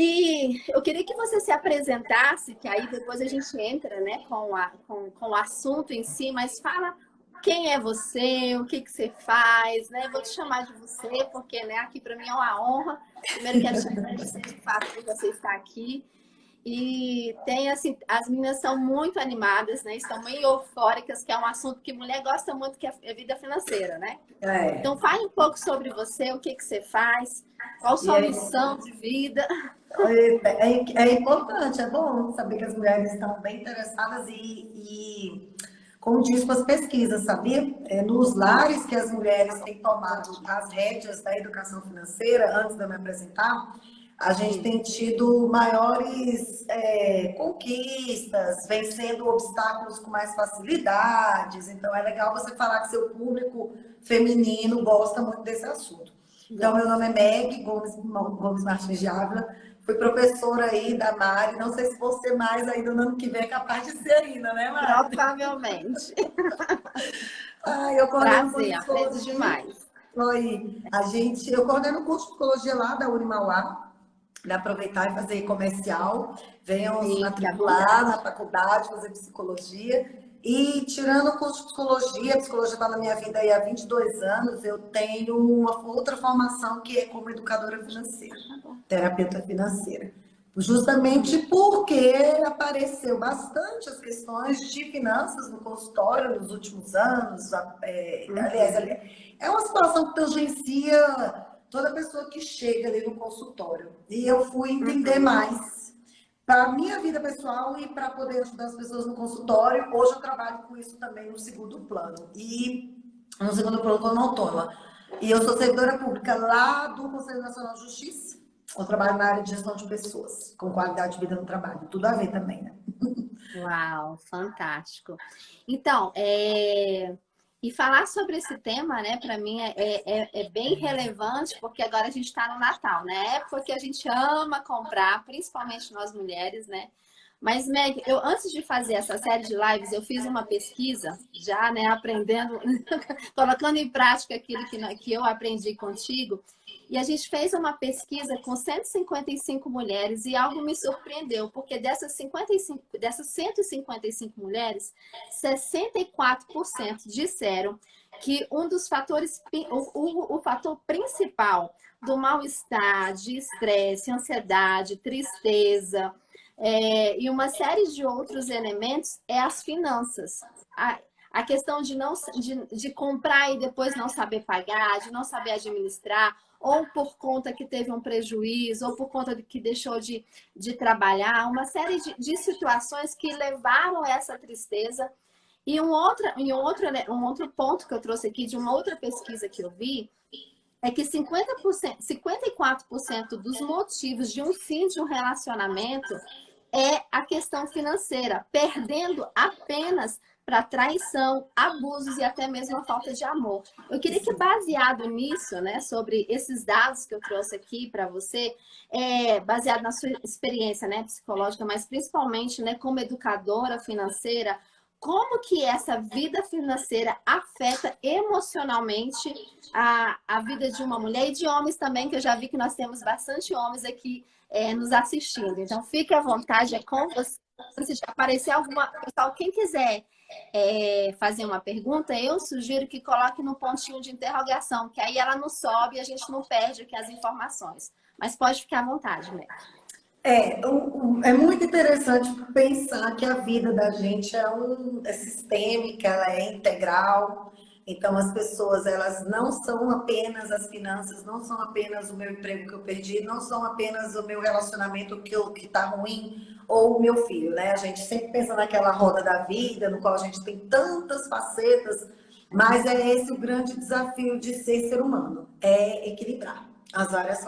E eu queria que você se apresentasse, que aí depois a gente entra, né, com o assunto em si, mas fala quem é você, o que que você faz, né? Eu vou te chamar de você, porque, né, aqui para mim é uma honra. Primeiro quero te agradecer de fato por você estar aqui. E tem assim, as meninas são muito animadas, né? Estão meio eufóricas, que é um assunto que mulher gosta muito, que é vida financeira, né? É, Então fale um pouco sobre você, o que que você faz, qual e sua é, missão de vida. é importante, é bom saber que as mulheres estão bem interessadas como diz com as pesquisas, sabia? É nos lares que as mulheres têm tomado as rédeas da educação financeira, antes de eu me apresentar, a gente Sim. tem tido maiores conquistas, vencendo obstáculos com mais facilidades. Então, é legal você falar que seu público feminino gosta muito desse assunto. Então, meu nome é Meg Gomes Martins de Ávila, fui professora aí da Mari, não sei se você mais aí do ano que vem é capaz de ser ainda, né, Mari? Provavelmente. Ah, eu coordeno o curso Prazer, de aprendo psicologia. demais. Oi, eu coordeno o curso de psicologia lá da Unimauá, para aproveitar e fazer comercial. Venham se Sim, fica à matricular na vontade. faculdade, fazer psicologia. E tirando o curso de psicologia, a psicologia está na minha vida aí há 22 anos, eu tenho uma outra formação que é como educadora financeira, terapeuta financeira. Justamente porque apareceu bastante as questões de finanças no consultório nos últimos anos. Aliás, Uhum. é uma situação que tangencia toda pessoa que chega ali no consultório. E eu fui entender Uhum. mais para a minha vida pessoal e para poder ajudar as pessoas no consultório. Hoje eu trabalho com isso também no segundo plano. E no segundo plano como autônoma. E eu sou servidora pública lá do Conselho Nacional de Justiça. Eu trabalho na área de gestão de pessoas, com qualidade de vida no trabalho. Tudo a ver também, né? Uau, fantástico. Então, e falar sobre esse tema, né, para mim é bem relevante, porque agora a gente está no Natal, né? Época que a gente ama comprar, principalmente nós mulheres, né? Mas, Meg, eu antes de fazer essa série de lives, eu fiz uma pesquisa, já, né, aprendendo, colocando em prática aquilo que eu aprendi contigo. E a gente fez uma pesquisa com 155 mulheres e algo me surpreendeu, porque dessas 155 mulheres, 64% disseram que um dos fatores, o fator principal do mal-estar, de estresse, ansiedade, tristeza, e uma série de outros elementos é as finanças. A questão de comprar e depois não saber pagar, de não saber administrar, ou por conta que teve um prejuízo, ou por conta de que deixou de trabalhar, uma série de situações que levaram a essa tristeza. E um outro ponto que eu trouxe aqui de uma outra pesquisa que eu vi é que 54% dos motivos de um fim de um relacionamento é a questão financeira, perdendo apenas para traição, abusos e até mesmo a falta de amor. Eu queria que, baseado nisso, né, sobre esses dados que eu trouxe aqui para você, baseado na sua experiência, né, psicológica, mas principalmente, né, como educadora financeira, como que essa vida financeira afeta emocionalmente a vida de uma mulher e de homens também, que eu já vi que nós temos bastante homens aqui nos assistindo. Então, fique à vontade, é com você. Se aparecer alguma... Pessoal, quem quiser fazer uma pergunta, eu sugiro que coloque no pontinho de interrogação, que aí ela não sobe e a gente não perde aqui as informações. Mas pode ficar à vontade, né? É muito interessante pensar que a vida da gente é sistêmica, ela é integral. Então, as pessoas, elas não são apenas as finanças, não são apenas o meu emprego que eu perdi, não são apenas o meu relacionamento que está ruim ou o meu filho, né? A gente sempre pensa naquela roda da vida, no qual a gente tem tantas facetas, mas é esse o grande desafio de ser humano, é equilibrar as várias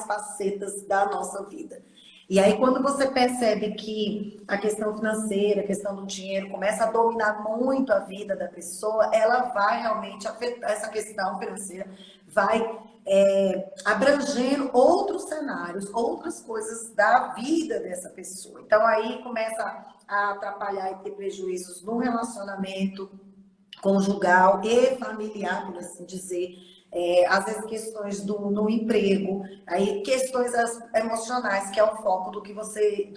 facetas da nossa vida. E aí, quando você percebe que a questão financeira, a questão do dinheiro começa a dominar muito a vida da pessoa, ela vai realmente afetar essa questão financeira, vai abrangendo outros cenários, outras coisas da vida dessa pessoa. Então, aí começa a atrapalhar e ter prejuízos no relacionamento conjugal e familiar, por assim dizer. às vezes questões no emprego, aí questões emocionais, que é o foco do que você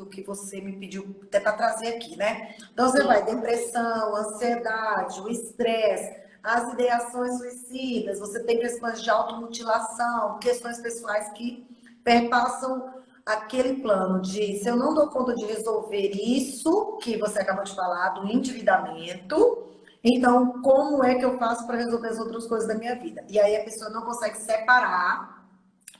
me pediu até para trazer aqui, né? Então você vai depressão, ansiedade, o estresse, as ideações suicidas, você tem questões de automutilação, questões pessoais que perpassam aquele plano de se eu não dou conta de resolver isso que você acabou de falar, do endividamento, então como é que eu faço para resolver as outras coisas da minha vida? E aí a pessoa não consegue separar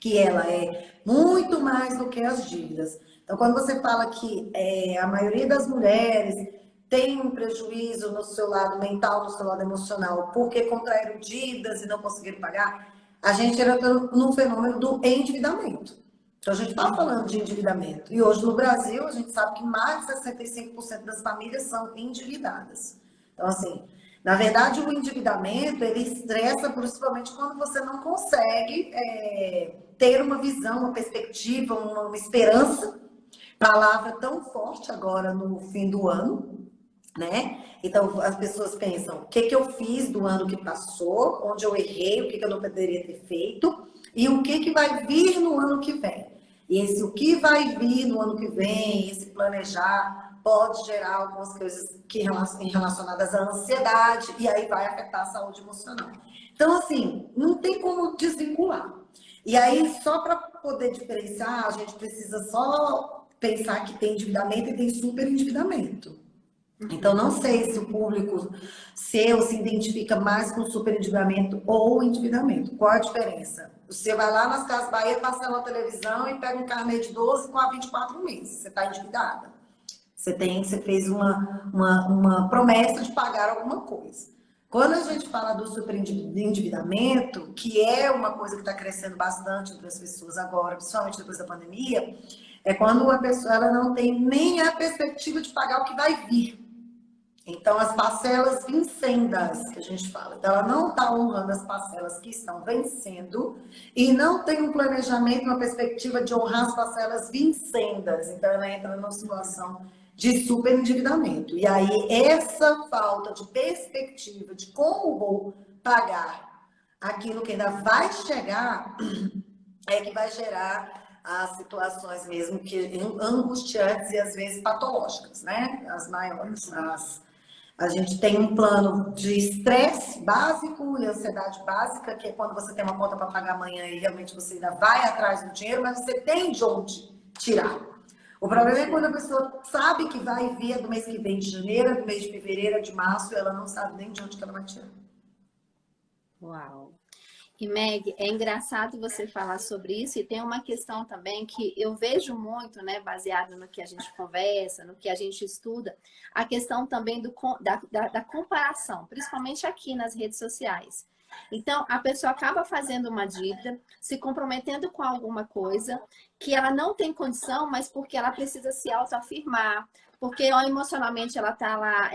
que ela é muito mais do que as dívidas. Então, quando você fala que a maioria das mulheres tem um prejuízo no seu lado mental, no seu lado emocional, porque contraíram dívidas e não conseguiram pagar, a gente entra no fenômeno do endividamento. Então, a gente está falando de endividamento. E hoje no Brasil, a gente sabe que mais de 65% das famílias são endividadas. Então, assim, na verdade, o endividamento, ele estressa principalmente quando você não consegue ter uma visão, uma perspectiva, uma esperança. Palavra tão forte agora no fim do ano, né? Então, as pessoas pensam, o que que eu fiz do ano que passou, onde eu errei, o que que eu não poderia ter feito, e o que que vai vir no ano que vem. E esse o que vai vir no ano que vem, esse planejar, pode gerar algumas coisas relacionadas à ansiedade, e aí vai afetar a saúde emocional. Então, assim, não tem como desvincular. E aí, só para poder diferenciar, a gente precisa só pensar que tem endividamento e tem superendividamento. Então, não sei se o público seu se identifica mais com superendividamento ou endividamento. Qual a diferença? Você vai lá nas Casas Bahia, parcela a televisão e pega um carnê de 12 com a 24 meses. Você está endividada. Você fez uma promessa de pagar alguma coisa. Quando a gente fala do superendividamento, que é uma coisa que está crescendo bastante entre as pessoas agora, principalmente depois da pandemia, é quando a pessoa ela não tem nem a perspectiva de pagar o que vai vir. Então, as parcelas vincendas, que a gente fala. Então, ela não está honrando as parcelas que estão vencendo e não tem um planejamento, uma perspectiva de honrar as parcelas vincendas. Então, ela entra numa situação de superendividamento. E aí, essa falta de perspectiva de como vou pagar aquilo que ainda vai chegar é que vai gerar as situações mesmo que angustiantes e às vezes patológicas, né? As maiores. A gente tem um plano de estresse básico e ansiedade básica, que é quando você tem uma conta para pagar amanhã e realmente você ainda vai atrás do dinheiro, mas você tem de onde tirar. O problema é quando a pessoa sabe que vai vir do mês que vem, de janeiro, do mês de fevereiro, de março, e ela não sabe nem de onde que ela vai tirar. Uau! E Meg, é engraçado você falar sobre isso, e tem uma questão também que eu vejo muito, né, baseado no que a gente conversa, no que a gente estuda, a questão também da comparação, principalmente aqui nas redes sociais. Então, a pessoa acaba fazendo uma dívida, se comprometendo com alguma coisa que ela não tem condição, mas porque ela precisa se autoafirmar, porque emocionalmente ela está lá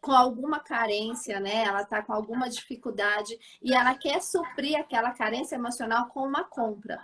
com alguma carência, né? Ela está com alguma dificuldade e ela quer suprir aquela carência emocional com uma compra.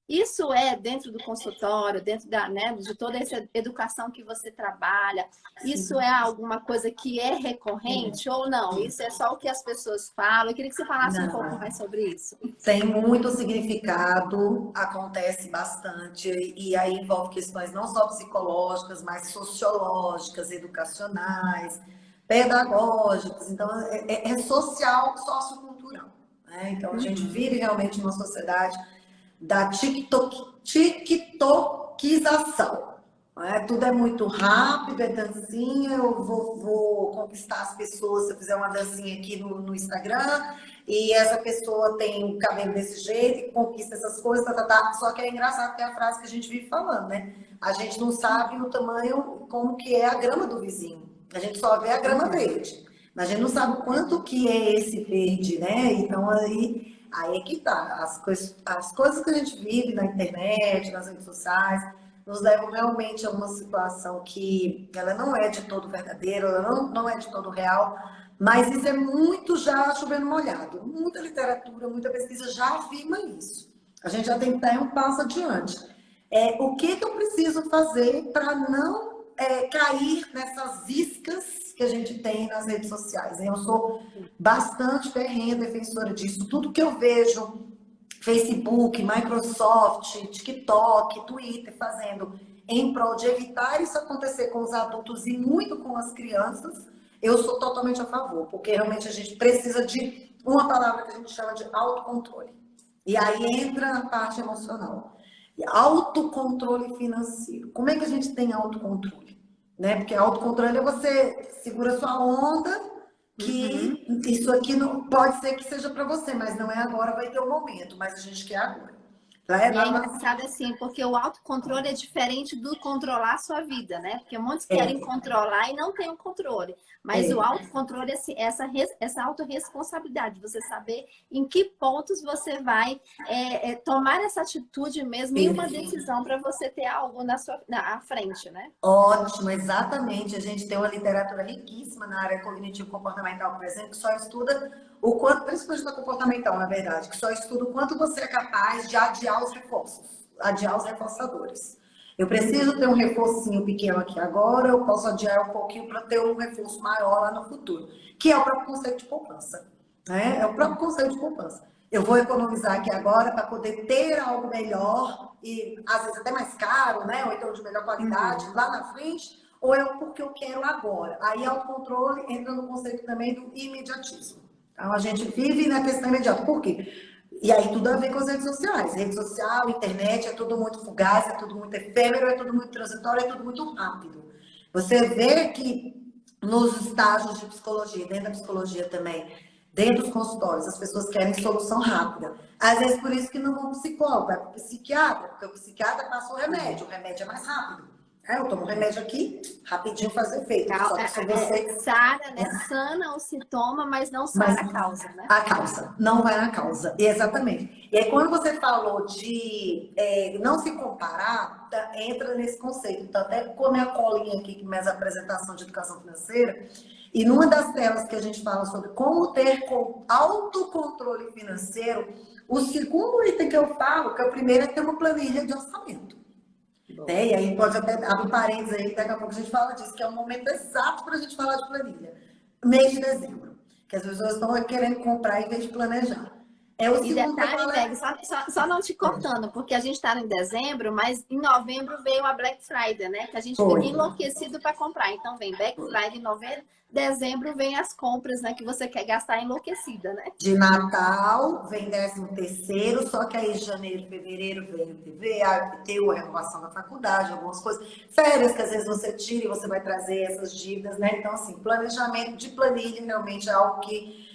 Isso é dentro do consultório, dentro de toda essa educação que você trabalha. Isso é alguma coisa que é recorrente ou não? Isso é só o que as pessoas falam? Eu queria que você falasse um pouco mais sobre isso. Tem muito significado, acontece bastante, e aí envolve questões não só psicológicas, mas sociológicas, educacionais, pedagógicas. Então, é social, sociocultural, né? Então, a gente vive realmente numa sociedade da tiktokização. Tudo é muito rápido, é dancinha, eu vou conquistar as pessoas se eu fizer uma dancinha aqui no Instagram, e essa pessoa tem o cabelo desse jeito, e conquista essas coisas, Só que é engraçado que é a frase que a gente vive falando, né? A gente não sabe o tamanho, como que é a grama do vizinho. A gente só vê a grama verde, mas a gente não sabe o quanto que é esse verde, né? Então, aí é que tá. As coisas que a gente vive na internet, nas redes sociais, nos levam realmente a uma situação que ela não é de todo verdadeira, ela não é de todo real, mas isso é muito já chovendo molhado. Muita literatura, muita pesquisa já afirma isso. A gente já tem que dar um passo adiante. O que eu preciso fazer para não cair nessas iscas que a gente tem nas redes sociais. Eu sou bastante ferrenha defensora disso. Tudo que eu vejo, Facebook, Microsoft, TikTok, Twitter fazendo em prol de evitar isso acontecer com os adultos e muito com as crianças, eu sou totalmente a favor, porque realmente a gente precisa de uma palavra que a gente chama de autocontrole. E aí entra na parte emocional. Autocontrole financeiro. Como é que a gente tem autocontrole? Né? Porque autocontrole é você segura sua onda, que isso aqui não, pode ser que seja para você, mas não é agora, vai ter um momento, mas a gente quer agora. E é engraçado assim, porque o autocontrole é diferente do controlar a sua vida, né? Porque muitos querem controlar e não têm o controle. Mas o autocontrole é essa autorresponsabilidade, você saber em que pontos você vai tomar essa atitude mesmo em uma decisão para você ter algo na frente, né? Ótimo, exatamente. A gente tem uma literatura riquíssima na área cognitivo-comportamental, por exemplo, que só estuda o quanto, principalmente da comportamental, na verdade, que só estuda o quanto você é capaz de adiar os reforços, adiar os reforçadores. Eu preciso ter um reforcinho pequeno aqui agora, eu posso adiar um pouquinho para ter um reforço maior lá no futuro, que é o próprio conceito de poupança. Né? É o próprio conceito de poupança. Eu vou economizar aqui agora para poder ter algo melhor e às vezes até mais caro, né? Ou então de melhor qualidade lá na frente, ou é porque eu quero agora. Aí autocontrole entra no conceito também do imediatismo. Então a gente vive na questão imediata. Por quê? E aí tudo a ver com as redes sociais. Rede social, internet, é tudo muito fugaz, é tudo muito efêmero, é tudo muito transitório, é tudo muito rápido. Você vê que nos estágios de psicologia, dentro da psicologia também, dentro dos consultórios, as pessoas querem solução rápida. Às vezes por isso que não vão para o psicólogo, vai para o psiquiatra, porque o psiquiatra passa o remédio é mais rápido. Eu tomo remédio aqui, rapidinho faz efeito. Só que se você... Sara, né? Sana o sintoma, mas não sara a causa, né? A causa, não vai na causa, exatamente. E aí quando você falou de não se comparar, entra nesse conceito. Então até com a minha colinha aqui, que é minha apresentação de educação financeira, e numa das telas que a gente fala sobre como ter autocontrole financeiro, o segundo item que eu falo, que é o primeiro, é ter uma planilha de orçamento. Né? E aí pode até abrir parênteses aí, daqui a pouco a gente fala disso, que é o momento exato para a gente falar de planilha. Mês de dezembro, que as pessoas estão querendo comprar em vez de planejar. É o segundo detalhe, Meg, só não te cortando, porque a gente está em dezembro, mas em novembro veio a Black Friday, né? Que a gente fica enlouquecido para comprar. Então vem Black Friday em novembro, dezembro vem as compras, né? Que você quer gastar enlouquecida, né? De Natal, vem 13º, só que aí janeiro, fevereiro vem o PVA, IPTU, a renovação da faculdade, algumas coisas. Férias que às vezes você tira e você vai trazer essas dívidas, né? Então, assim, planejamento de planilha realmente é algo que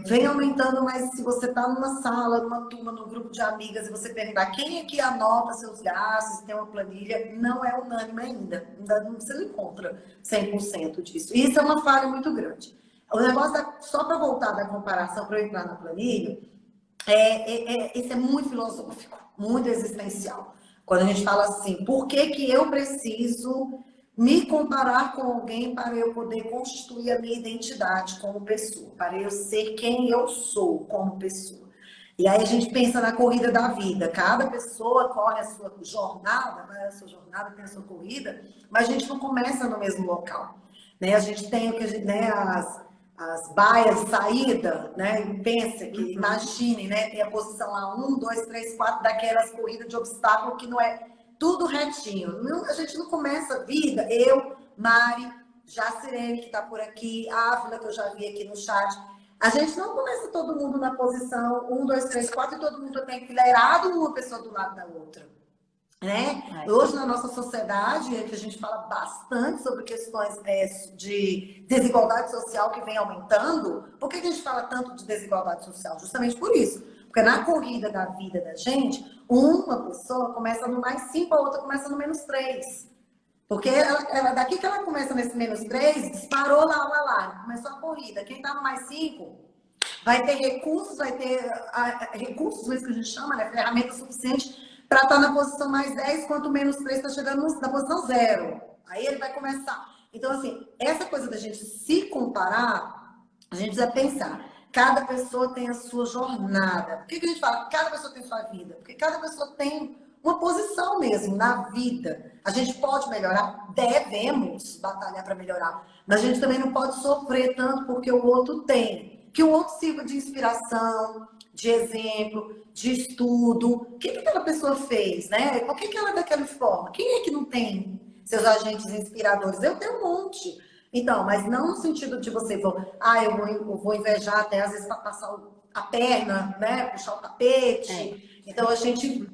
vem aumentando, mas se você está numa sala, numa turma, num grupo de amigas e você perguntar quem é que anota seus gastos, tem uma planilha, não é unânime ainda. Você não encontra 100% disso. E isso é uma falha muito grande. O negócio, só para voltar da comparação, para eu entrar na planilha, isso é muito filosófico, muito existencial. Quando a gente fala assim, por que eu preciso me comparar com alguém para eu poder constituir a minha identidade como pessoa, para eu ser quem eu sou como pessoa. E aí a gente pensa na corrida da vida. Cada pessoa corre a sua jornada, né? A sua jornada tem a sua corrida, mas a gente não começa no mesmo local. Né? A gente tem o que as baias de saída, né? E pensa que, imagine, né? Tem a posição lá 1, 2, 3, 4 daquelas corridas de obstáculo que não é tudo retinho. Não, a gente não começa a vida, eu, Mari, Jacirene, que está por aqui, Ávila, que eu já vi aqui no chat. A gente não começa todo mundo na posição 1, 2, 3, 4 e todo mundo tem enfileirado uma pessoa do lado da outra. Né? Hoje, na nossa sociedade, que a gente fala bastante sobre questões de desigualdade social que vem aumentando. Por que a gente fala tanto de desigualdade social? Justamente por isso. Porque na corrida da vida da gente, uma pessoa começa no mais 5, a outra começa no menos 3. Porque daqui que ela começa nesse menos 3, disparou lá o alarme, começou a corrida. Quem está no mais 5 vai ter recursos, recursos, isso que a gente chama, né? Ferramenta suficiente para estar na posição mais 10, quanto menos 3 está chegando na posição 0. Aí ele vai começar. Então, assim, essa coisa da gente se comparar, a gente precisa pensar. Cada pessoa tem a sua jornada. Por que a gente fala que cada pessoa tem sua vida? Porque cada pessoa tem uma posição mesmo na vida. A gente pode melhorar, devemos batalhar para melhorar, mas a gente também não pode sofrer tanto porque o outro tem. Que o outro sirva de inspiração, de exemplo, de estudo. O que aquela pessoa fez, né? Por que ela é daquela forma? Quem é que não tem seus agentes inspiradores? Eu tenho um monte. Então, mas não no sentido de você, eu vou invejar até às vezes para passar a perna, né? Puxar o tapete. Então, a gente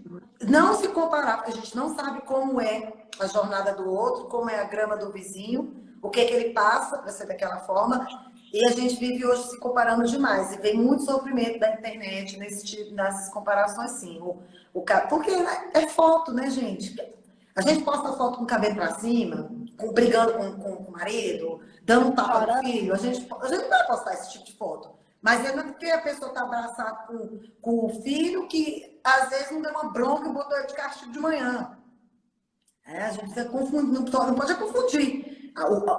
não se comparar, porque a gente não sabe como é a jornada do outro, como é a grama do vizinho, o que é que ele passa para ser daquela forma. E a gente vive hoje se comparando demais. E vem muito sofrimento da internet nessas comparações, sim. Porque é foto, né, gente? A gente posta foto com o cabelo para cima, brigando com o marido, dando um tapa no filho. A gente não vai postar esse tipo de foto. Mas é porque a pessoa está abraçada com o filho que às vezes não deu uma bronca e botou ele de castigo de manhã. A gente precisa confundir, não pode confundir.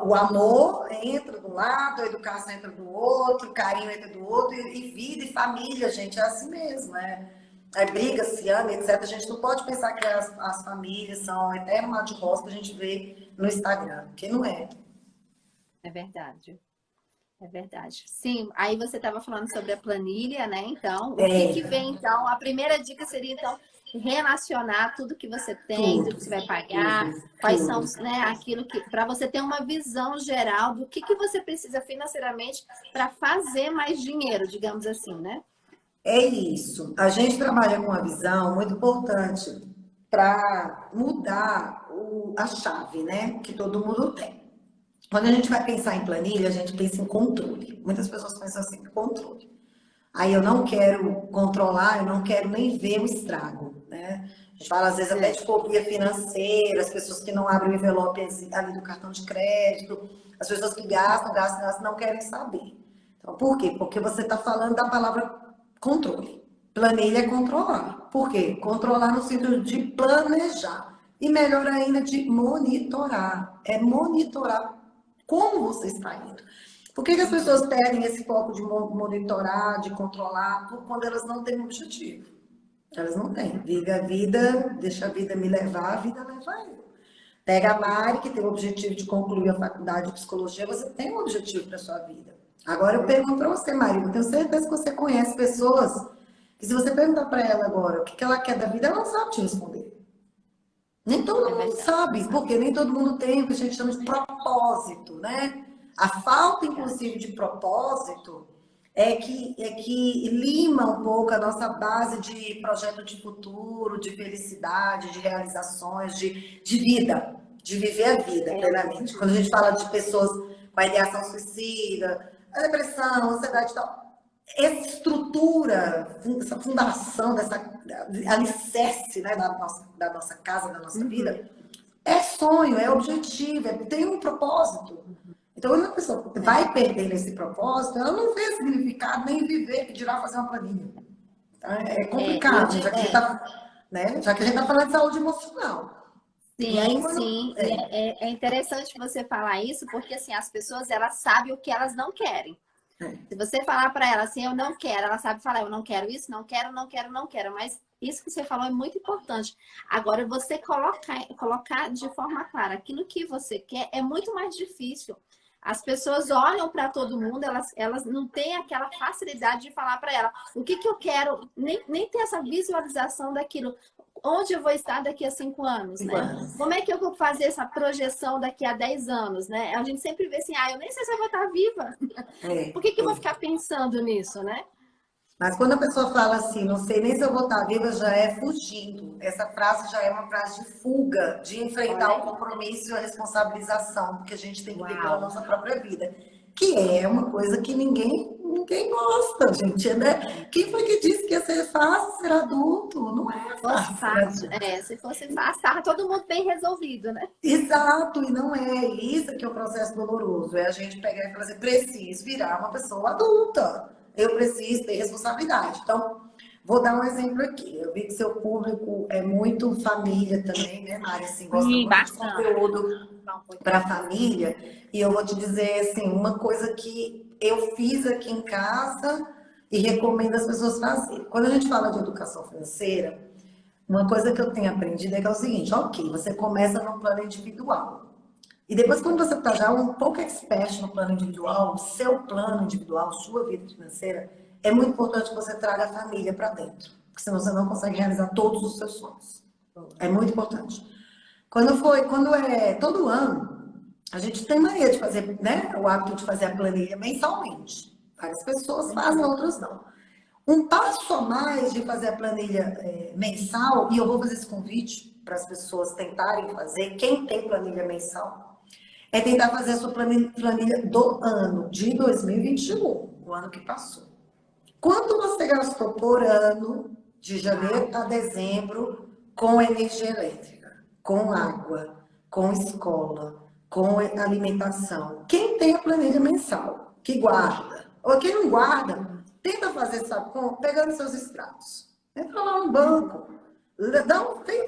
O amor entra de um lado, a educação entra do outro, o carinho entra do outro, e vida e família, gente, é assim mesmo. Briga, se ama, etc. A gente não pode pensar que as famílias são eterno mar de rosa que a gente vê no Instagram, porque não é. É verdade. É verdade. Sim, aí você estava falando sobre a planilha, né? Então, o que vem, então? A primeira dica seria, então, relacionar tudo que você tem, tudo que você vai pagar, quais são, né, aquilo que... Para você ter uma visão geral do que você precisa financeiramente para fazer mais dinheiro, digamos assim, né? É isso. A gente trabalha com uma visão muito importante para mudar a chave, né? Que todo mundo tem. Quando a gente vai pensar em planilha, a gente pensa em controle. Muitas pessoas pensam assim, controle. Aí eu não quero controlar, eu não quero nem ver o estrago, né? A gente fala às vezes até de fobia financeira, as pessoas que não abrem o envelope ali do cartão de crédito, as pessoas que gastam, não querem saber. Então, por quê? Porque você está falando da palavra controle. Planilha é controlar. Por quê? Controlar no sentido de planejar. E melhor ainda, de monitorar. É monitorar como você está indo. Por que as pessoas perdem esse foco de monitorar, de controlar, quando elas não têm um objetivo? Elas não têm. Vive a vida, deixa a vida me levar, a vida leva eu. Pega a Mari, que tem o objetivo de concluir a faculdade de psicologia, você tem um objetivo para a sua vida. Agora eu pergunto para você, Mari, eu tenho certeza que você conhece pessoas que se você perguntar para ela agora o que ela quer da vida, ela não sabe te responder. Nem todo mundo sabe, porque nem todo mundo tem o que a gente chama de propósito, né? A falta, inclusive, de propósito é que lima um pouco a nossa base de projeto de futuro, de felicidade, de realizações, de vida, de viver a vida plenamente. Quando a gente fala de pessoas com a ideação suicida, a depressão, a ansiedade e tal, essa estrutura, essa fundação, dessa alicerce, né, da nossa casa, da nossa vida, é sonho, é objetivo, tem um propósito. Então, quando a pessoa vai perder esse propósito, ela não vê significado nem viver, que dirá fazer uma planilha. Então, é complicado, já que a gente está falando de saúde emocional. Sim, aí, sim. É interessante você falar isso, porque assim, as pessoas elas sabem o que elas não querem. Se você falar para ela assim, eu não quero, ela sabe falar, eu não quero isso, não quero, não quero, não quero. Mas isso que você falou é muito importante. Agora, você colocar de forma clara aquilo que você quer é muito mais difícil. As pessoas olham para todo mundo, elas não têm aquela facilidade de falar para ela o que eu quero, nem ter essa visualização daquilo. Onde eu vou estar daqui a 5 anos, né? Como é que eu vou fazer essa projeção daqui a 10 anos, né? A gente sempre vê assim, eu nem sei se eu vou estar viva. Por que eu vou ficar pensando nisso, né? Mas quando a pessoa fala assim, não sei nem se eu vou estar viva, já é fugindo. Essa frase já é uma frase de fuga, de enfrentar o compromisso e a responsabilização que a gente tem que ter pela nossa própria vida. Que é uma coisa que ninguém gosta, gente, né? Quem foi que disse que ia ser fácil ser adulto? Não é fácil. Se fosse fácil, estava todo mundo bem resolvido, né? Exato, e não é isso que é o processo doloroso. É a gente pegar e falar assim, preciso virar uma pessoa adulta. Eu preciso ter responsabilidade. Então, vou dar um exemplo aqui. Eu vi que seu público é muito família também, né, Mari? Assim, gosta muito de conteúdo para a família. E eu vou te dizer, assim, uma coisa que eu fiz aqui em casa e recomendo as pessoas fazerem. Quando a gente fala de educação financeira, Uma coisa que eu tenho aprendido é que é o seguinte, ok, você começa no plano individual. E depois, quando você está já um pouco expert no plano individual, seu plano individual, sua vida financeira, é muito importante que você traga a família para dentro. Porque senão você não consegue realizar todos os seus sonhos. É muito importante. Quando é todo ano, a gente tem mania de fazer, né? O hábito de fazer a planilha mensalmente. Várias pessoas fazem, outras não. Um passo a mais de fazer a planilha mensal, e eu vou fazer esse convite para as pessoas tentarem fazer, quem tem planilha mensal, é tentar fazer a sua planilha do ano de 2021, o ano que passou. Quanto você gastou por ano, de janeiro a dezembro, com energia elétrica, com água, com escola, com alimentação? Quem tem a planilha mensal, que guarda, ou quem não guarda, tenta fazer essa conta pegando seus extratos. Entra lá no banco,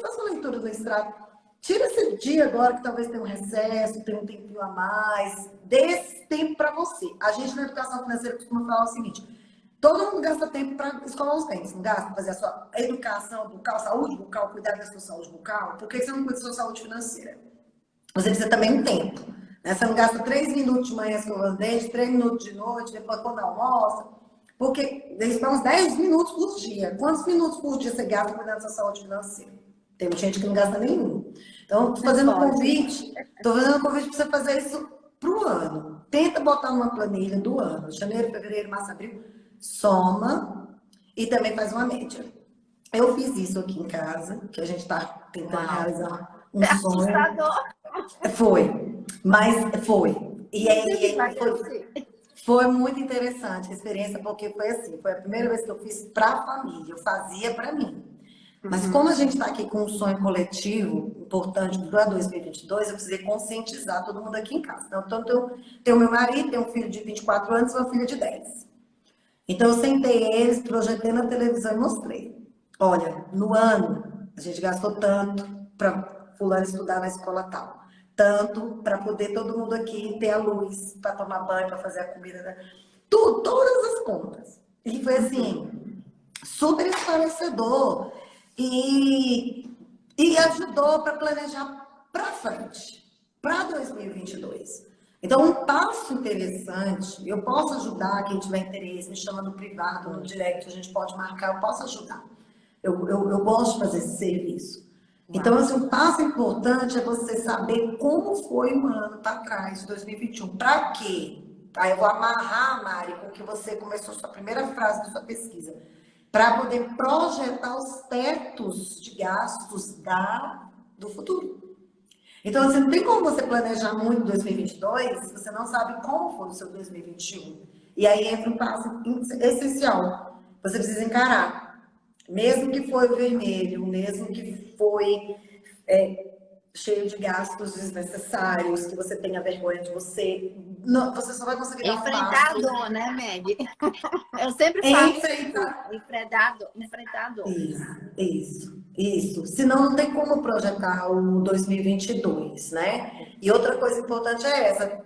faz uma leitura do extrato. Tira esse dia agora que talvez tenha um recesso, tenha um tempinho a mais. Dê esse tempo para você. A gente na educação financeira costuma falar o seguinte: todo mundo gasta tempo para escovar os dentes, não gasta? Fazer a sua educação bucal, saúde bucal, cuidar da sua saúde bucal. Por que você não cuida da sua saúde financeira? Você precisa também um tempo. Né? Você não gasta 3 minutos de manhã escovando os dentes, 3 minutos de noite, depois quando almoça. Porque eles dão uns 10 minutos por dia. Quantos minutos por dia você gasta cuidando da sua saúde financeira? Tem gente que não gasta nenhum. Então, estou fazendo um convite para você fazer isso para o ano. Tenta botar numa planilha do ano, janeiro, fevereiro, março, abril, soma e também faz uma média. Eu fiz isso aqui em casa, que a gente está tentando realizar um sonho. Foi, mas foi. E aí foi muito interessante a experiência, porque foi assim, foi a primeira vez que eu fiz para a família, eu fazia para mim. Mas como a gente está aqui com um sonho coletivo importante para 2022, eu precisei conscientizar todo mundo aqui em casa. Então, eu tenho meu marido, tenho um filho de 24 anos e uma filha de 10. Então, eu sentei eles, projetei na televisão e mostrei. Olha, no ano, a gente gastou tanto para fulano estudar na escola tal. Tanto para poder todo mundo aqui ter a luz, para tomar banho, para fazer a comida. Né? Tudo, todas as contas. E foi assim, super esclarecedor. E ajudou para planejar para frente, para 2022. Então, um passo interessante, eu posso ajudar quem tiver interesse, me chama no privado, no direct, a gente pode marcar, eu posso ajudar. Eu gosto de fazer esse serviço. Então, assim, um passo importante é você saber como foi o ano para trás, de 2021. Para quê? Aí eu vou amarrar, Mari, com que você começou a sua primeira frase da sua pesquisa. Para poder projetar os tetos de gastos do futuro. Então, assim, não tem como você planejar muito 2022 se você não sabe como foi o seu 2021. E aí entra um passo essencial. Você precisa encarar. Mesmo que foi vermelho, mesmo que foi cheio de gastos desnecessários, que você tenha vergonha de você, não, você só vai conseguir dar um passo. Enfrentador, né, Meg? Eu sempre falo enfrentador. Isso. Senão não tem como projetar o 2022, né? E outra coisa importante é essa,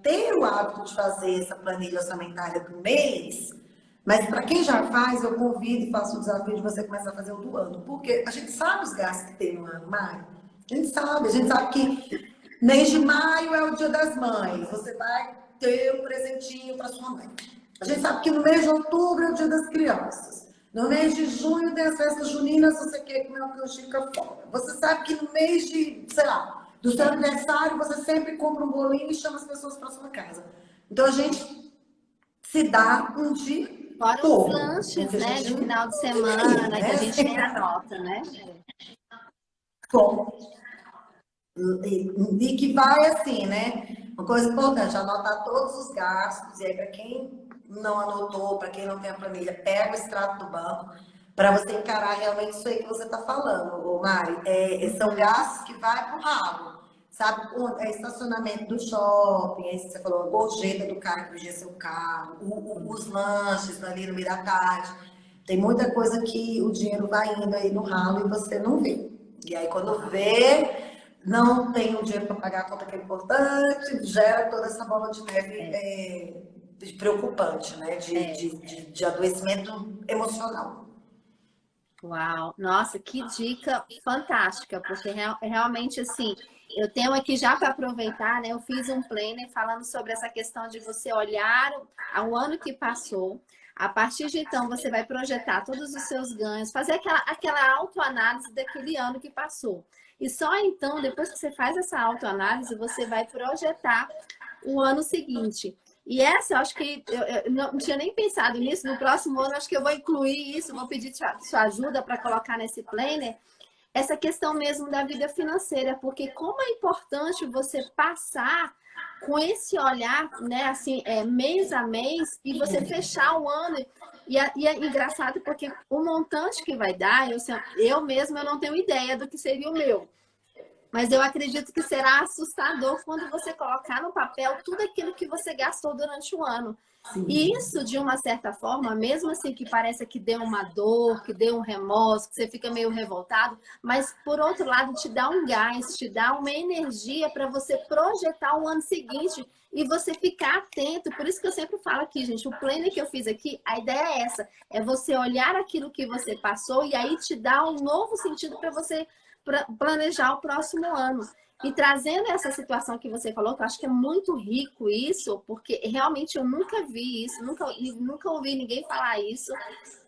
ter o hábito de fazer essa planilha orçamentária do mês, mas para quem já faz, eu convido e faço o desafio de você começar a fazer o do ano, porque a gente sabe os gastos que tem no ano, Mário. A gente sabe que mês de maio é o Dia das Mães, você vai ter um presentinho para sua mãe. A gente sabe que no mês de outubro é o Dia das Crianças. No mês de junho tem as festas juninas, você quer comer uma canjica fora. Você sabe que no mês de, sei lá, do seu aniversário, você sempre compra um bolinho e chama as pessoas para sua casa. Então a gente se dá um dia. Fora os lanches, né, de final de semana, que a gente tem a nota, né? Bom. E que vai assim, né? Uma coisa importante, anotar todos os gastos. E aí, para quem não anotou, para quem não tem a planilha, pega o extrato do banco para você encarar realmente isso aí que você está falando, Mari. São gastos que vai para o ralo. Sabe? Estacionamento do shopping, aí você falou, a gorjeta do cara que vigia seu carro, os lanches ali no meio da tarde. Tem muita coisa que o dinheiro vai indo aí no ralo e você não vê. E aí, quando vê, não tem o dinheiro para pagar a conta que é importante, gera toda essa bola de neve preocupante, né? De adoecimento emocional. Uau, nossa, que dica fantástica, porque realmente assim, eu tenho aqui já para aproveitar, né? Eu fiz um planner falando sobre essa questão de você olhar ao ano que passou. A partir de então, você vai projetar todos os seus ganhos, fazer aquela autoanálise daquele ano que passou. E só então, depois que você faz essa autoanálise, você vai projetar o ano seguinte. E essa, eu acho que eu não tinha nem pensado nisso. No próximo ano, acho que eu vou incluir isso, vou pedir sua ajuda para colocar nesse planner, essa questão mesmo da vida financeira, porque como é importante você passar com esse olhar, né, assim, mês a mês, e você fechar o ano. E é engraçado porque o montante que vai dar, eu mesma eu não tenho ideia do que seria o meu. Mas eu acredito que será assustador quando você colocar no papel tudo aquilo que você gastou durante o ano. E Sim. isso, de uma certa forma, mesmo assim que pareça que deu uma dor, que deu um remorso, que você fica meio revoltado, mas por outro lado te dá um gás, te dá uma energia para você projetar o ano seguinte e você ficar atento. Por isso que eu sempre falo aqui, gente, o planner que eu fiz aqui, a ideia é essa, é você olhar aquilo que você passou e aí te dá um novo sentido para você planejar o próximo ano. E trazendo essa situação que você falou, que eu acho que é muito rico isso, porque realmente eu nunca vi isso, nunca ouvi ninguém falar isso.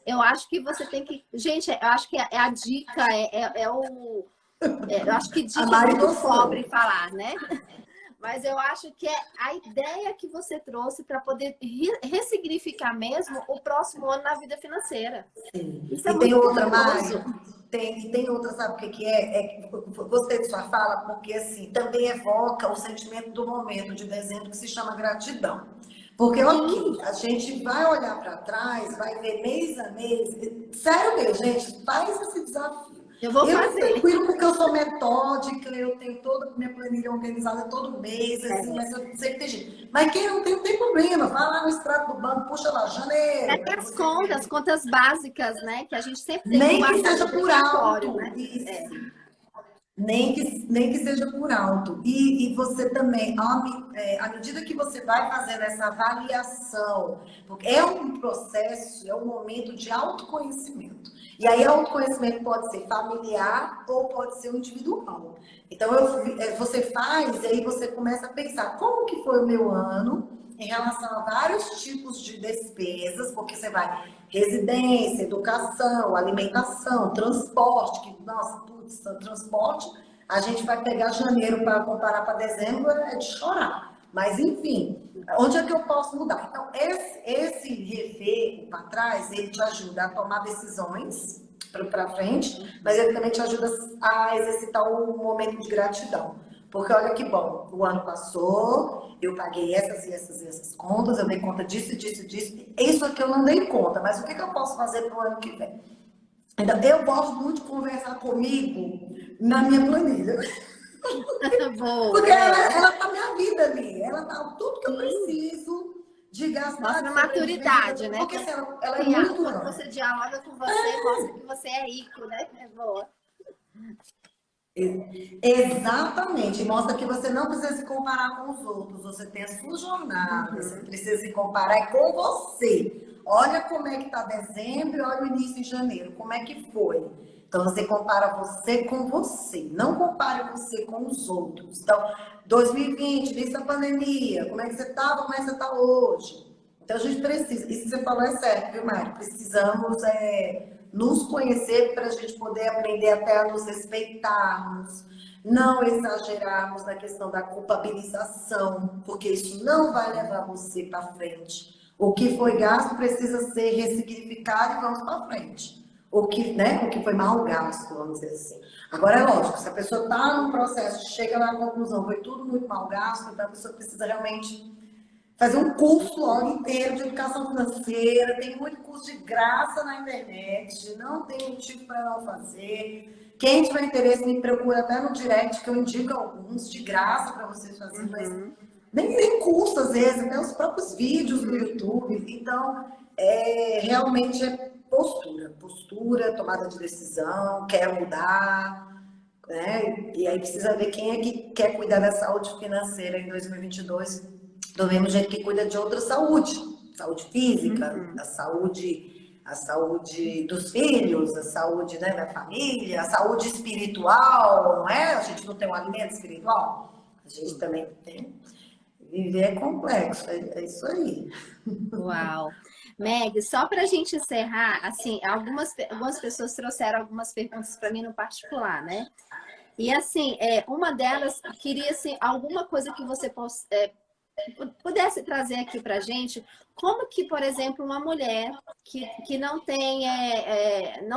Eu acho que você tem que... Gente, eu acho que é a dica, eu acho que A dica é Mari muito gostou. pobre falar, né? Mas eu acho que é a ideia que você trouxe para poder ressignificar mesmo o próximo ano na vida financeira. Sim. Isso é E tem muito outra, Mari? poderoso. Tem outra, sabe o que que é? Gostei de sua fala, porque assim, também evoca o sentimento do momento de dezembro que se chama gratidão. Porque, ok, a gente vai olhar para trás, vai ver mês a mês. Sério mesmo, gente, faz esse desafio. Eu vou Eu, fazer. tranquilo, porque eu sou metódica, eu tenho toda a minha planilha organizada todo mês, assim, mas eu sei que tem gente. Mas quem não tem problema, vai lá no extrato do banco, puxa lá, janeiro. Pega as contas, contas básicas, né? Que a gente sempre tem que Nem que guardar no seja por obrigatório, alto, né? É. isso. Nem que seja por alto. E você também, à medida que você vai fazendo essa avaliação, porque é um processo, é um momento de autoconhecimento. E aí, autoconhecimento pode ser familiar ou pode ser individual. Então, você faz e aí você começa a pensar como que foi o meu ano em relação a vários tipos de despesas, porque você vai residência, educação, alimentação, transporte, que, nossa, putz, transporte, a gente vai pegar janeiro para comparar para dezembro, é de chorar. Mas, enfim, onde é que eu posso mudar? Então, esse rever para trás, ele te ajuda a tomar decisões para frente, mas ele também te ajuda a exercitar um momento de gratidão. Porque olha que bom, o ano passou, eu paguei essas e essas e essas contas, eu dei conta disso, disso, disso. Isso aqui eu não dei conta, mas o que eu posso fazer para o ano que vem? Então, eu gosto muito de conversar comigo na minha planilha. Boa, Porque ela tá minha vida ali, ela tá tudo que eu sim. preciso de gastar, Mostra de maturidade, sobrevivência, né? porque assim, ela é muito Quando grande. você dialoga com você, mostra que você é rico, né? É boa. Exatamente, mostra que você não precisa se comparar com os outros, você tem a sua jornada, você Uhum. precisa se comparar com você. Olha como é que está dezembro e olha o início de janeiro, como é que foi. Então você compara você com você, não compare você com os outros. Então, 2020, início da pandemia, como é que você estava, como é que você está hoje? Então a gente precisa, isso que você falou é certo, viu, Mari? Precisamos nos conhecer para a gente poder aprender até a nos respeitarmos, não exagerarmos na questão da culpabilização, porque isso não vai levar você para frente. O que foi gasto precisa ser ressignificado e vamos para frente. O que foi mal gasto, vamos dizer assim. Agora, é lógico, se a pessoa está num processo, chega na conclusão, foi tudo muito mal gasto, então a pessoa precisa realmente fazer um curso logo inteiro de educação financeira, tem muito curso de graça na internet, não tem motivo para não fazer. Quem tiver interesse, me procura até no direct, que eu indico alguns de graça para vocês fazerem, mas Uhum. nem custa às vezes, até os próprios vídeos do YouTube. Então, realmente é postura, tomada de decisão, quer mudar, né? E aí precisa ver quem é que quer cuidar da saúde financeira em 2022, do mesmo jeito que cuida de outra saúde física, Uhum. a saúde a saúde dos filhos, a saúde, né, da família, a saúde espiritual, não é? A gente não tem um alimento espiritual? A gente também tem. Viver é complexo, é isso aí. Uau! Meg, só para a gente encerrar, assim, algumas pessoas trouxeram algumas perguntas para mim no particular, né? E assim, uma delas queria assim, alguma coisa que você pudesse trazer aqui para a gente, como que, por exemplo, uma mulher que não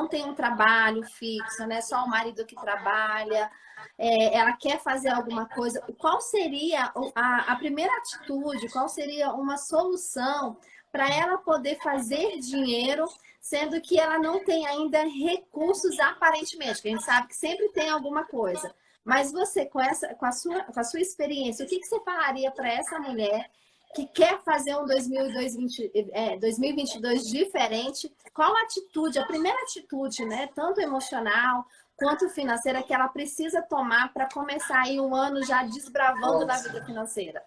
tem um trabalho fixo, né? Só o marido que trabalha, ela quer fazer alguma coisa, qual seria a primeira atitude, qual seria uma solução para ela poder fazer dinheiro, sendo que ela não tem ainda recursos aparentemente, que a gente sabe que sempre tem alguma coisa. Mas você, com a sua experiência, o que você falaria para essa mulher que quer fazer um 2022 diferente? Qual a atitude, a primeira atitude, né, tanto emocional quanto financeira, que ela precisa tomar para começar aí um ano já desbravando na vida financeira?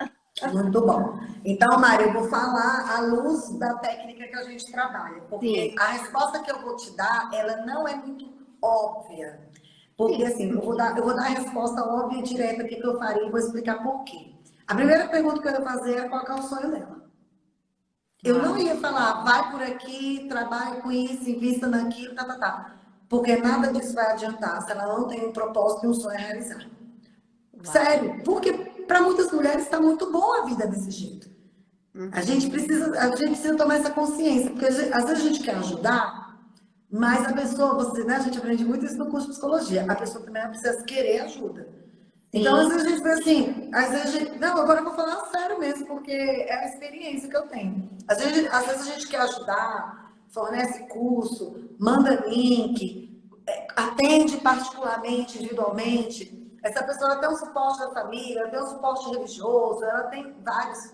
Muito bom. Então, Mari, eu vou falar à luz da técnica que a gente trabalha, porque Sim. a resposta que eu vou te dar, ela não é muito óbvia. Porque, assim, eu vou dar a resposta óbvia e direta aqui que eu faria e vou explicar por quê. A primeira pergunta que eu ia fazer é qual que é o sonho dela. Eu não ia falar, vai por aqui, trabalha com isso, invista naquilo, tá. Porque nada disso vai adiantar se ela não tem um propósito e um sonho a realizar. Sério, porque para muitas mulheres está muito bom a vida desse jeito. A gente precisa tomar essa consciência, porque às vezes a gente quer ajudar, mas a pessoa, né, a gente aprende muito isso no curso de psicologia, a pessoa também precisa querer ajuda. Então, às vezes a gente vê assim, às vezes a gente, não, agora eu vou falar sério mesmo, porque é a experiência que eu tenho. Às vezes a gente quer ajudar, fornece curso, manda link, atende particularmente, individualmente. Essa pessoa ela tem um suporte da família, ela tem um suporte religioso, ela tem vários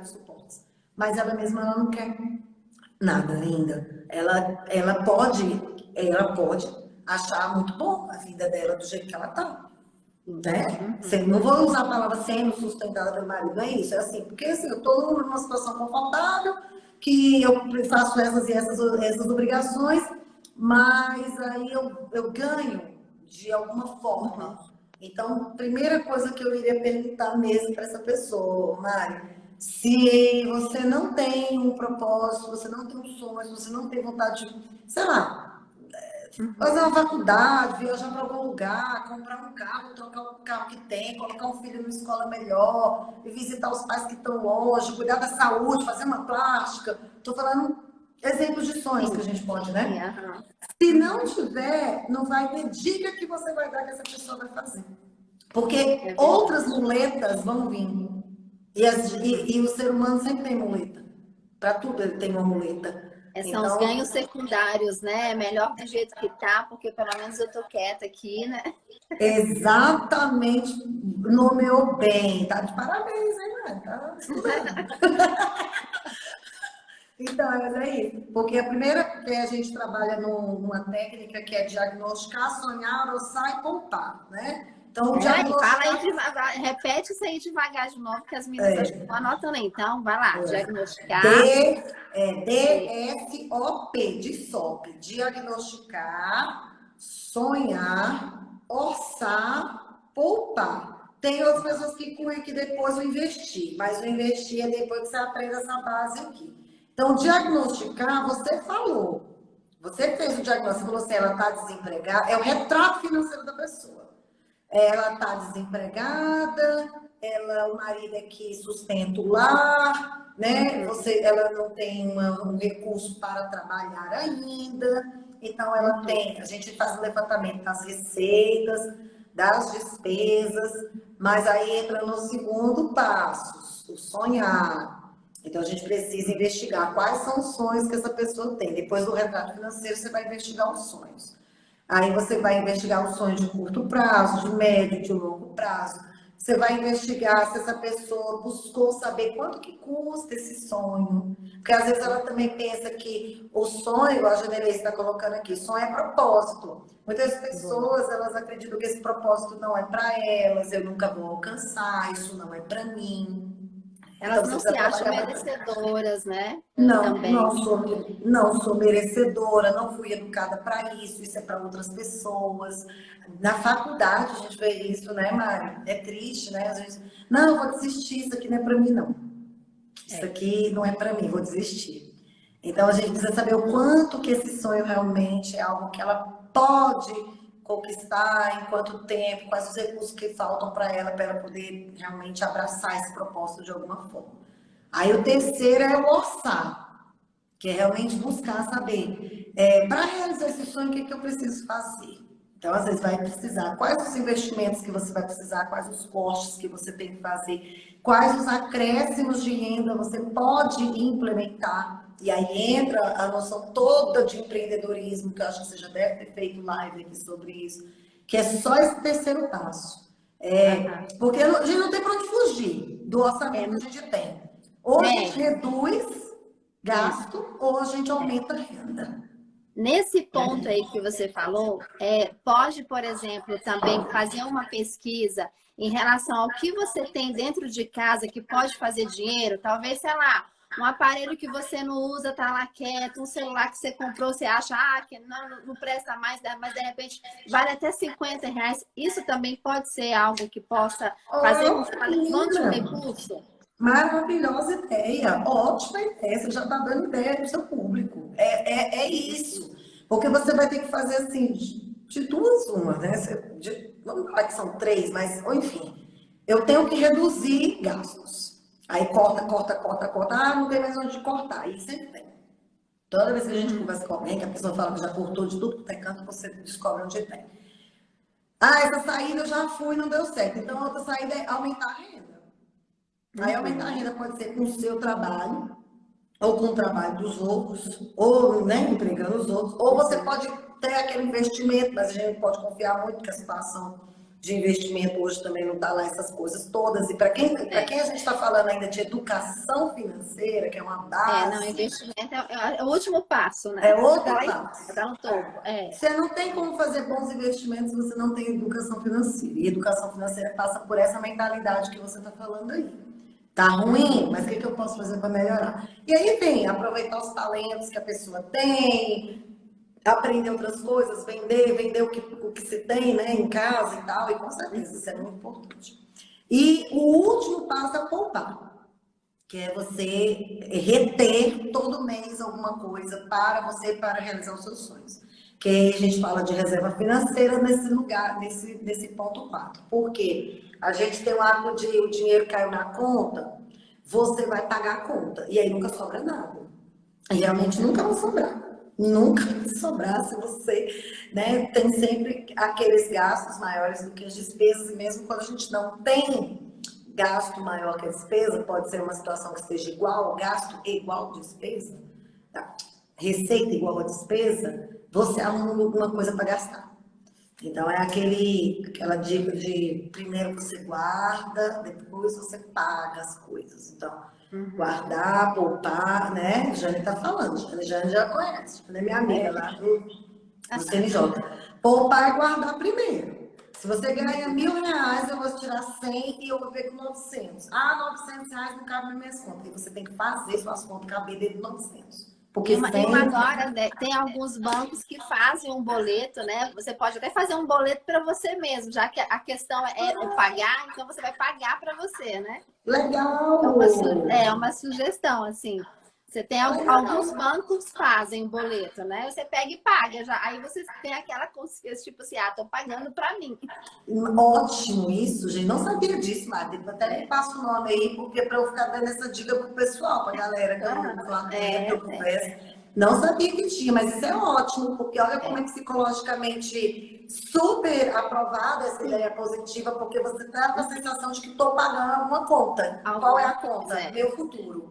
suportes. Mas ela mesma ela não quer nada ainda. Ela pode achar muito bom a vida dela do jeito que ela está. Né? Não vou usar a palavra sendo sustentada pelo marido, não é isso. É assim, porque assim, eu estou numa situação confortável, que eu faço essas obrigações, mas aí eu ganho de alguma forma. Então, primeira coisa que eu iria perguntar mesmo para essa pessoa, Mari, se você não tem um propósito, você não tem um sonho, você não tem vontade de, sei lá, fazer uma faculdade, viajar para algum lugar, comprar um carro, trocar o carro que tem, colocar um filho numa escola melhor, e visitar os pais que estão longe, cuidar da saúde, fazer uma plástica. Estou falando exemplos de sonhos que a gente pode, né? Se não tiver, não vai ter dica que você vai dar que essa pessoa vai fazer. Porque outras muletas vão vir. E o ser humano sempre tem muleta. Para tudo ele tem uma muleta. São os ganhos secundários, né? É melhor do jeito que tá, porque pelo menos eu tô quieta aqui, né? Exatamente, nomeou bem. Tá de parabéns, hein, mãe? Tá estudando. Então, é isso. Porque a primeira que a gente trabalha numa técnica que é diagnosticar, sonhar, ossar e poupar, né? Então, fala aí devagar, repete isso aí devagar de novo, que as meninas acho que estão anotando aí. Então, vai lá, diagnosticar. DSOP, de SOP. Diagnosticar, sonhar, orçar, poupar. Tem outras pessoas que incluem que depois o investir, mas o investir é depois que você aprende essa base aqui. Então, diagnosticar, você falou. Você fez o diagnóstico, falou assim, ela está desempregada, é o retrato financeiro da pessoa. Ela está desempregada, o marido é que sustenta o lar, né? Ela não tem um recurso para trabalhar ainda, então a gente faz o levantamento das receitas, das despesas, mas aí entra no segundo passo, o sonhar. Então a gente precisa investigar quais são os sonhos que essa pessoa tem. Depois do retrato financeiro, você vai investigar os sonhos. Aí você vai investigar o sonho de curto prazo, de médio, de longo prazo. Você vai investigar se essa pessoa buscou saber quanto que custa esse sonho. Porque às vezes ela também pensa que o sonho, igual a Janelei está colocando aqui, sonho é propósito. Muitas pessoas, elas acreditam que esse propósito não é para elas, eu nunca vou alcançar, isso não é para mim. Elas Então, você não precisa se acham trabalhar. merecedoras, né? Não, Também. não sou merecedora, não fui educada para isso é para outras pessoas. Na faculdade a gente vê isso, né, Mari? É triste, né? Às vezes, não, eu vou desistir, isso aqui não é para mim, não. Isso aqui não é para mim, vou desistir. Então a gente precisa saber o quanto que esse sonho realmente é algo que ela pode conquistar, em quanto tempo, quais os recursos que faltam para ela poder realmente abraçar esse propósito de alguma forma. Aí o terceiro é o orçar, que é realmente buscar saber, para realizar esse sonho, o que, que eu preciso fazer? Então, às vezes, vai precisar, quais os investimentos que você vai precisar, quais os cortes que você tem que fazer, quais os acréscimos de renda você pode implementar. E aí entra a noção toda de empreendedorismo, que eu acho que você já deve ter feito live aqui sobre isso, que é só esse terceiro passo. Porque a gente não tem para onde fugir do orçamento que a gente tem. Ou a gente reduz gasto ou a gente aumenta a renda. Nesse ponto aí que você falou, pode, por exemplo, também fazer uma pesquisa em relação ao que você tem dentro de casa que pode fazer dinheiro, talvez, sei lá, um aparelho que você não usa tá lá quieto, um celular que você comprou, você acha que não presta mais, mas de repente vale até R$ 50. Isso também pode ser algo que possa fazer com que ela levante um recurso? Maravilhosa ideia, ótima ideia, você já está dando ideia para o seu público. É isso. Porque você vai ter que fazer assim, de duas uma, né? Vamos falar que são três, mas enfim, eu tenho que reduzir gastos. Aí corta, corta, corta, corta. Ah, não tem mais onde cortar. Aí sempre tem. Toda vez que a gente conversa com alguém, que a pessoa fala que já cortou de tudo que é canto, você descobre onde tem. Ah, essa saída eu já fui e não deu certo. Então, a outra saída é aumentar a renda. Aí aumentar a renda pode ser com o seu trabalho, ou com o trabalho dos outros, ou né, empregando os outros, ou você pode ter aquele investimento, mas a gente pode confiar muito que a situação de investimento hoje também não está lá essas coisas todas. E para quem a gente está falando ainda de educação financeira, que é uma base. Não, investimento é o último passo, né? É outro Tá lá passo. tá no topo. Você não tem como fazer bons investimentos se você não tem educação financeira. E educação financeira passa por essa mentalidade que você está falando aí. Tá ruim, mas o que eu posso fazer para melhorar? E aí vem aproveitar os talentos que a pessoa tem, aprender outras coisas, vender o que você tem, né, em casa e tal, e com certeza isso é muito importante. E o último passo é poupar, que é você reter todo mês alguma coisa para realizar os seus sonhos. Que aí a gente fala de reserva financeira nesse lugar, nesse ponto 4. Por quê? A gente tem o hábito de o dinheiro caiu na conta, você vai pagar a conta. E aí nunca sobra nada. E realmente nunca vai sobrar. Nunca vai sobrar se você, né, tem sempre aqueles gastos maiores do que as despesas. E mesmo quando a gente não tem gasto maior que a despesa, pode ser uma situação que esteja igual, gasto igual a despesa, tá? Receita igual a despesa, você arruma alguma coisa para gastar. Então, é aquela dica de primeiro você guarda, depois você paga as coisas. Então, guardar, poupar, né? Jane está falando, Jane já conhece, é minha amiga lá do CNJ. Poupar e guardar primeiro. Se você ganha R$ 1.000, eu vou tirar 100 e eu vou ver com 900. Ah, R$ 900 não cabe nas minhas contas. E você tem que fazer suas contas caber dentro de 900. Porque Agora, né, tem alguns bancos que fazem um boleto, né? Você pode até fazer um boleto para você mesmo, já que a questão é pagar, então você vai pagar para você, né? Legal! É uma sugestão, assim. Você tem alguns bancos fazem boleto, né? Você pega e paga já. Aí você tem aquela consciência, tipo assim, tô pagando para mim. Ótimo isso, gente. Não sabia disso, Mari. Até me passa o nome aí, porque para eu ficar dando essa dica pro pessoal, pra galera que eu converso. Não sabia que tinha, mas isso é ótimo, porque olha como é psicologicamente super aprovada essa ideia positiva, porque você tá com a sensação de que estou pagando uma conta. Qual é a conta? Meu futuro.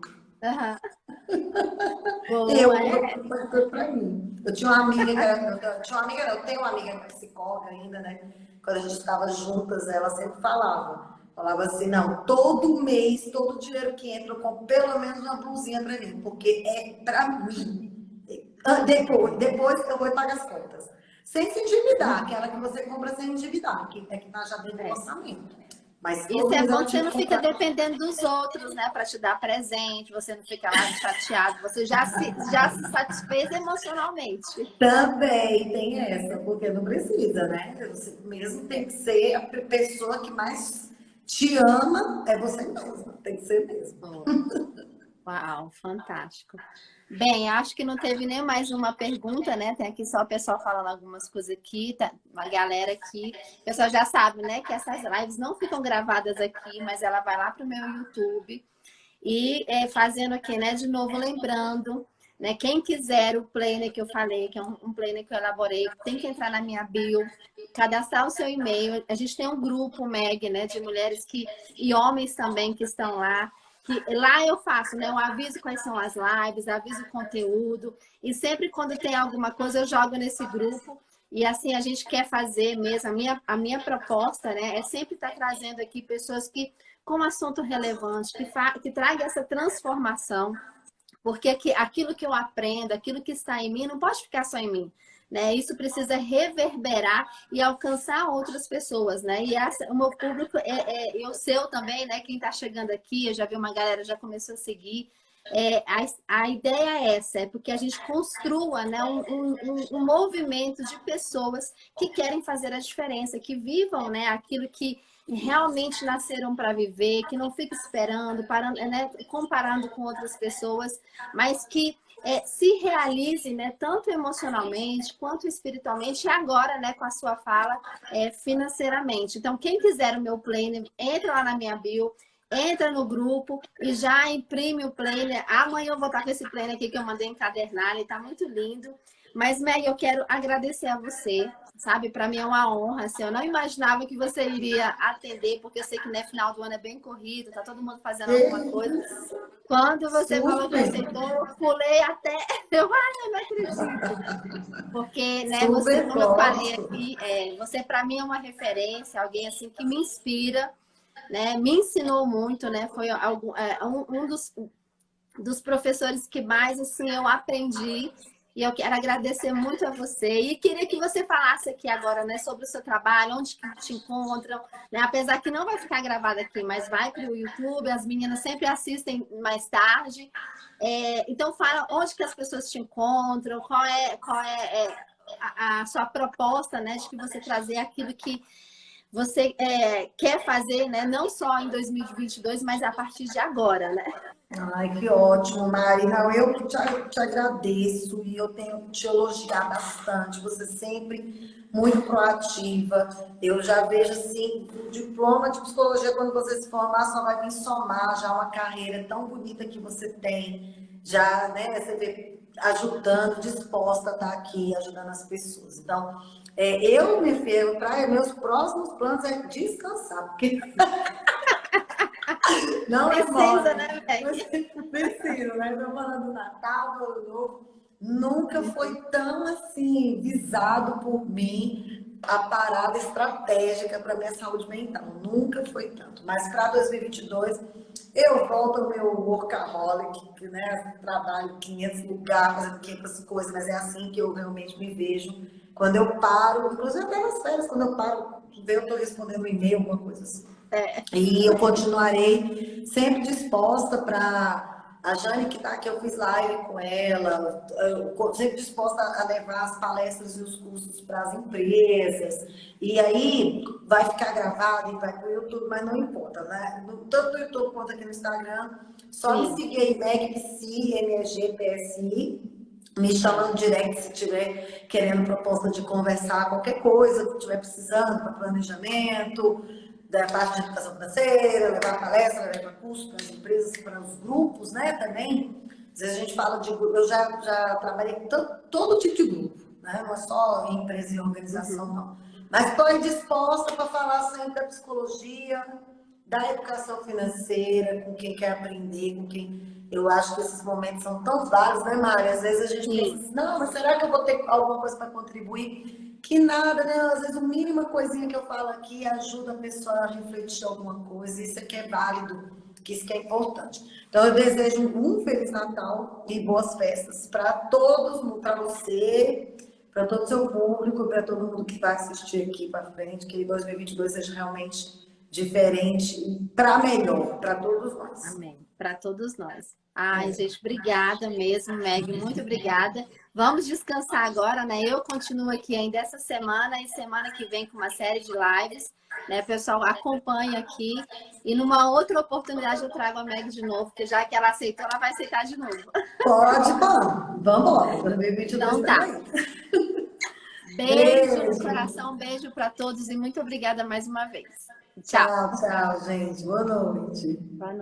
Foi para mim. Eu tinha uma amiga eu tenho uma amiga que é psicóloga ainda, né? Quando a gente estava juntas, ela sempre falava assim, não, todo mês, todo dinheiro que entra, eu compro pelo menos uma blusinha para mim, porque é para mim. Depois eu vou pagar as contas. Sem se endividar, aquela que você compra sem endividar, que tá já dentro do orçamento. Mas Isso todo é mês bom ela que você tinha que não fica comprar. dependendo dos outros, né, para te dar presente, você não fica lá chateado, você já se satisfez emocionalmente. Também tem essa, porque não precisa, né? Você mesmo tem que ser a pessoa que mais te ama, é você mesma, tem que ser mesmo. Uau, fantástico. Bem, acho que não teve nem mais uma pergunta, né? Tem aqui só o pessoal falando algumas coisas aqui, tá? Uma galera aqui. O pessoal já sabe, né, que essas lives não ficam gravadas aqui, mas ela vai lá pro meu YouTube. E fazendo aqui, né, de novo, lembrando, né, quem quiser o planner que eu falei, que é um planner que eu elaborei, tem que entrar na minha bio, cadastrar o seu e-mail. A gente tem um grupo, Meg, né, de mulheres e homens também que estão lá. Que lá eu faço, né? Eu aviso quais são as lives, aviso o conteúdo, e sempre quando tem alguma coisa eu jogo nesse grupo. E assim a gente quer fazer mesmo. A minha proposta, né, é sempre estar trazendo aqui pessoas que com um assunto relevante, que traga essa transformação, porque aquilo que eu aprendo, aquilo que está em mim, não pode ficar só em mim. Né? Isso precisa reverberar e alcançar outras pessoas, né? E o meu público e o seu também, né? Quem está chegando aqui, eu já vi uma galera já começou a seguir. A ideia é essa, é porque a gente construa, né, um movimento de pessoas que querem fazer a diferença, que vivam, né, aquilo que realmente nasceram para viver, que não fica esperando, parando, né, comparando com outras pessoas, mas que se realize, né, tanto emocionalmente quanto espiritualmente, e agora, né, com a sua fala, financeiramente. Então, quem quiser o meu planner, entra lá na minha bio, entra no grupo e já imprime o planner. Amanhã eu vou estar com esse planner aqui que eu mandei encadernar, ele está muito lindo. Mas, Meg, eu quero agradecer a você, sabe? Para mim é uma honra. Assim, eu não imaginava que você iria atender, porque eu sei que no final do ano é bem corrido, tá todo mundo fazendo alguma coisa. Quando você falou que Super, aceitou, eu pulei até. Eu não acredito. Porque, né, você, super como eu falei gosto. aqui, você para mim é uma referência, alguém assim que me inspira, né? Me ensinou muito, né? Foi um dos professores que mais assim eu aprendi. E eu quero agradecer muito a você. E queria que você falasse aqui agora, né, sobre o seu trabalho, onde que te encontram, né? Apesar que não vai ficar gravado aqui, mas vai para o YouTube, as meninas sempre assistem mais tarde. Então fala onde que as pessoas te encontram, qual é a sua proposta, né, de que você trazer aquilo que você quer fazer, né? Não só em 2022, mas a partir de agora, né? Ai, que ótimo, Mari. Não, eu que te agradeço e eu tenho que te elogiar bastante. Você sempre muito proativa. Eu já vejo assim, o diploma de psicologia, quando você se formar, só vai vir somar já uma carreira tão bonita que você tem. Já, né, você vê ajudando, disposta a estar aqui, ajudando as pessoas. Então, minha filha, meus próximos planos é descansar, porque não é Precisa, mole. né, Meg? Preciso, né? Estou falando do Natal, do Ano Novo. Nunca foi tão assim visado por mim a parada estratégica para minha saúde mental. Nunca foi tanto. Mas para 2022 eu volto ao meu workaholic, que né, trabalho em 500 lugares, fazendo 500 coisas, mas é assim que eu realmente me vejo. Quando eu paro, inclusive até nas férias, quando eu paro, eu estou respondendo um e-mail, alguma coisa assim. E eu continuarei sempre disposta para. A Jane, que está aqui, eu fiz live com ela, eu sempre disposta a levar as palestras e os cursos para as empresas. E aí vai ficar gravado e vai para o YouTube, mas não importa, né? Tanto no YouTube quanto aqui no Instagram, só me seguir aí, MEGPSI, MEGPSI. Me chama no direct se tiver querendo proposta de conversar qualquer coisa que estiver precisando para planejamento, da parte de educação financeira, levar palestra, levar curso para as empresas, para os grupos, né, também. Às vezes a gente fala de grupo, eu já trabalhei com todo tipo de grupo, né, não é só em empresa e organização, não. Mas estou disposta para falar sempre da psicologia, da educação financeira, com quem quer aprender, com quem... Eu acho que esses momentos são tão válidos, né, Mari? Às vezes a gente pensa assim, não, mas será que eu vou ter alguma coisa para contribuir? Que nada, né? Às vezes a mínima coisinha que eu falo aqui ajuda a pessoa a refletir alguma coisa, isso aqui é válido, que isso que é importante. Então eu desejo um Feliz Natal e boas festas para todos, para você, para todo o seu público, para todo mundo que vai assistir aqui para frente, que 2022 seja realmente diferente para melhor, para todos nós. Amém. Para todos nós. Ai, gente, obrigada mesmo, Meg, muito obrigada. Vamos descansar agora, né? Eu continuo aqui ainda essa semana e semana que vem com uma série de lives, né? Pessoal, acompanha aqui e numa outra oportunidade eu trago a Meg de novo, porque já que ela aceitou, ela vai aceitar de novo. Pode, vamos embora. 2022 Então tá. também. Beijo no coração, beijo para todos e muito obrigada mais uma vez. Tchau. Tchau, tchau, gente. Boa noite. Boa noite.